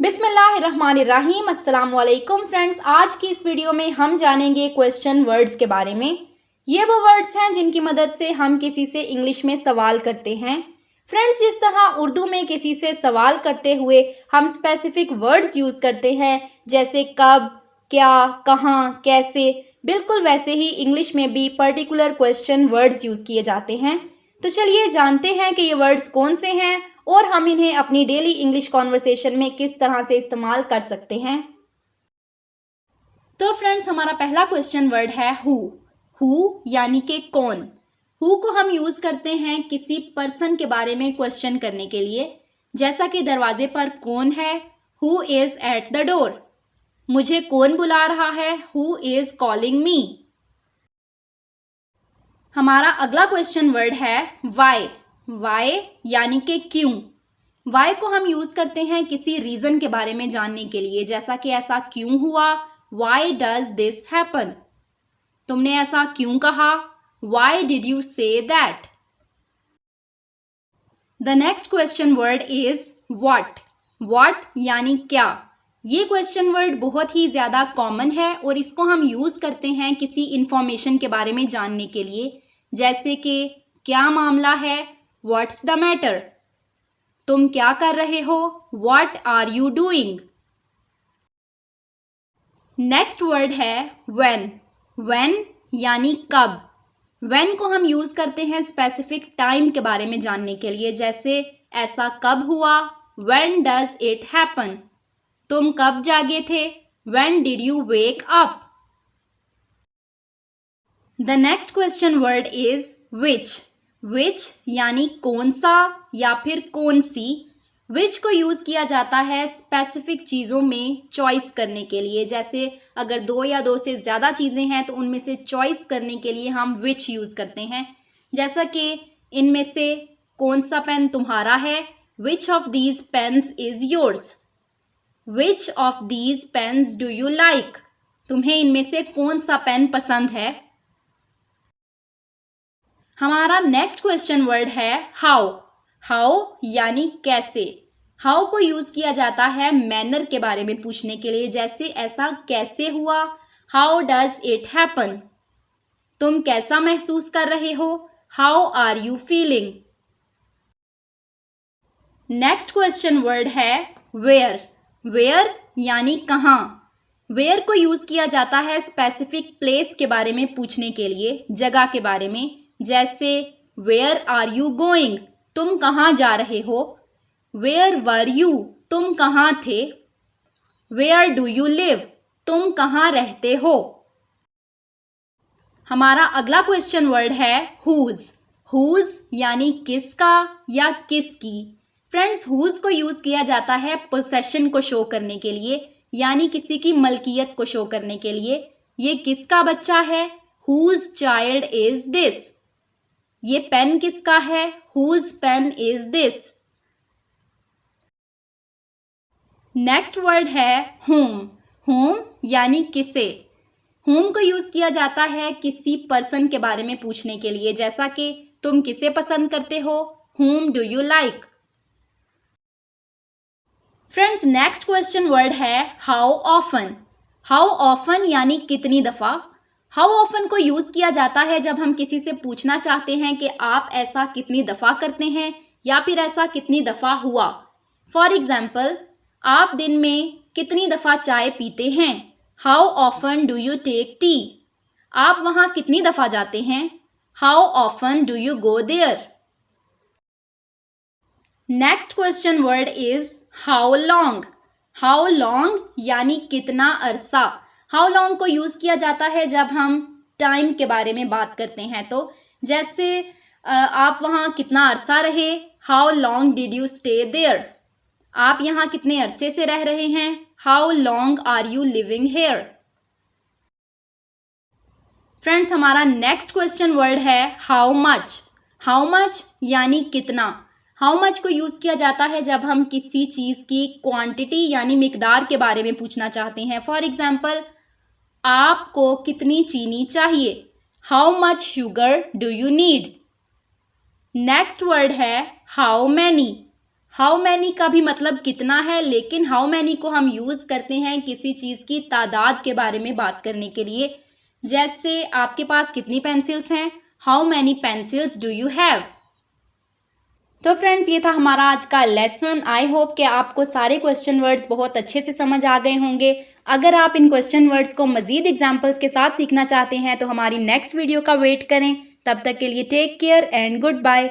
बिस्मिल्लाहिर्रहमानिर्रहीम। अस्सलाम वालेकुम फ्रेंड्स, आज की इस वीडियो में हम जानेंगे क्वेश्चन वर्ड्स के बारे में। ये वो वर्ड्स हैं जिनकी मदद से हम किसी से इंग्लिश में सवाल करते हैं। फ्रेंड्स, जिस तरह उर्दू में किसी से सवाल करते हुए हम स्पेसिफिक वर्ड्स यूज़ करते हैं जैसे कब, क्या, कहाँ, कैसे, बिल्कुल वैसे ही इंग्लिश में भी पर्टिकुलर क्वेश्चन वर्ड्स यूज़ किए जाते हैं। तो चलिए जानते हैं कि ये वर्ड्स कौन से हैं और हम इन्हें अपनी डेली इंग्लिश कॉन्वर्सेशन में किस तरह से इस्तेमाल कर सकते हैं। तो फ्रेंड्स, हमारा पहला क्वेश्चन वर्ड है हु। हु यानी कि कौन। हु को हम यूज करते हैं किसी पर्सन के बारे में क्वेश्चन करने के लिए, जैसा कि दरवाजे पर कौन है, who is at the door. मुझे कौन बुला रहा है, हु इज कॉलिंग मी। हमारा अगला क्वेश्चन वर्ड है वाई। वाई यानी कि क्यों। वाई को हम यूज करते हैं किसी रीजन के बारे में जानने के लिए, जैसा कि ऐसा क्यों हुआ, वाई डज दिस हैपन। तुमने ऐसा क्यों कहा, why did you say that. The next question word is what. What यानी क्या। ये क्वेश्चन वर्ड बहुत ही ज्यादा कॉमन है और इसको हम यूज करते हैं किसी इंफॉर्मेशन के बारे में जानने के लिए, जैसे कि क्या मामला है, व्हाट्स द मैटर। तुम क्या कर रहे हो, what are you doing. Next word है व्हेन। व्हेन यानी कब। व्हेन को हम यूज करते हैं स्पेसिफिक टाइम के बारे में जानने के लिए, जैसे ऐसा कब हुआ, व्हेन डज इट हैपन। तुम कब जागे थे, when did you wake up. The next question word is which. Which यानी कौन सा या फिर कौन सी। विच को यूज किया जाता है स्पेसिफिक चीज़ों में चॉइस करने के लिए, जैसे अगर दो या दो से ज़्यादा चीज़ें हैं तो उनमें से चॉइस करने के लिए हम विच यूज़ करते हैं, जैसा कि इनमें से कौन सा पेन तुम्हारा है, which of these pens is yours. Which of these pens do you like. तुम्हें इनमें से कौन सा पेन पसंद है। हमारा नेक्स्ट क्वेश्चन वर्ड है हाउ। हाउ यानी कैसे। हाउ को यूज किया जाता है मैनर के बारे में पूछने के लिए, जैसे ऐसा कैसे हुआ, हाउ डज इट हैपन। तुम कैसा महसूस कर रहे हो, how are you feeling. Next question word है वेयर। वेयर यानी कहाँ। वेयर को यूज किया जाता है स्पेसिफिक प्लेस के बारे में पूछने के लिए, जगह के बारे में, जैसे वेयर आर यू गोइंग। तुम कहाँ जा रहे हो, वेयर वर यू। तुम कहाँ थे, वेयर डू यू लिव। तुम कहाँ रहते हो। हमारा अगला क्वेश्चन वर्ड है हुज। हुज यानी किसका या किसकी। फ्रेंड्स, हुज को यूज किया जाता है पोसेशन को शो करने के लिए, यानी किसी की मलकियत को शो करने के लिए। ये किसका बच्चा है, हुज चाइल्ड इज दिस। ये पेन किसका है, whose pen is this. Next word है whom। whom यानी किसे। whom को यूज किया जाता है किसी पर्सन के बारे में पूछने के लिए, जैसा कि तुम किसे पसंद करते हो, whom do you like। Friends, next question word है हाउ ऑफन। हाउ ऑफन यानी कितनी दफा। हाउ ऑफन को यूज किया जाता है जब हम किसी से पूछना चाहते हैं कि आप ऐसा कितनी दफा करते हैं या फिर ऐसा कितनी दफा हुआ। फॉर एग्जाम्पल, आप दिन में कितनी दफा चाय पीते हैं, how often do you take tea. आप वहां कितनी दफा जाते हैं, how often do you go there. Next question word is how long. How long यानी कितना अरसा। हाउ लॉन्ग को यूज किया जाता है जब हम टाइम के बारे में बात करते हैं, तो जैसे आप वहां कितना अरसा रहे, how long did you stay there. आप यहाँ कितने अरसे से रह रहे हैं, how long are you living here. Friends, हमारा नेक्स्ट क्वेश्चन वर्ड है हाउ मच। हाउ मच यानी कितना। हाउ मच को यूज किया जाता है जब हम किसी चीज की क्वांटिटी यानी मिकदार के बारे में पूछना चाहते हैं। फॉर एग्जाम्पल, आपको कितनी चीनी चाहिए, how much sugar do you need. Next word है हाउ मैनी। हाउ मैनी का भी मतलब कितना है, लेकिन हाउ मैनी को हम यूज़ करते हैं किसी चीज़ की तादाद के बारे में बात करने के लिए। जैसे आपके पास कितनी पेंसिल्स हैं, how many pencils do you have. तो फ्रेंड्स, ये था हमारा आज का लेसन। आई होप कि आपको सारे क्वेश्चन वर्ड्स बहुत अच्छे से समझ आ गए होंगे। अगर आप इन क्वेश्चन वर्ड्स को मज़ीद एग्जाम्पल्स के साथ सीखना चाहते हैं तो हमारी नेक्स्ट वीडियो का वेट करें। तब तक के लिए take care and good bye.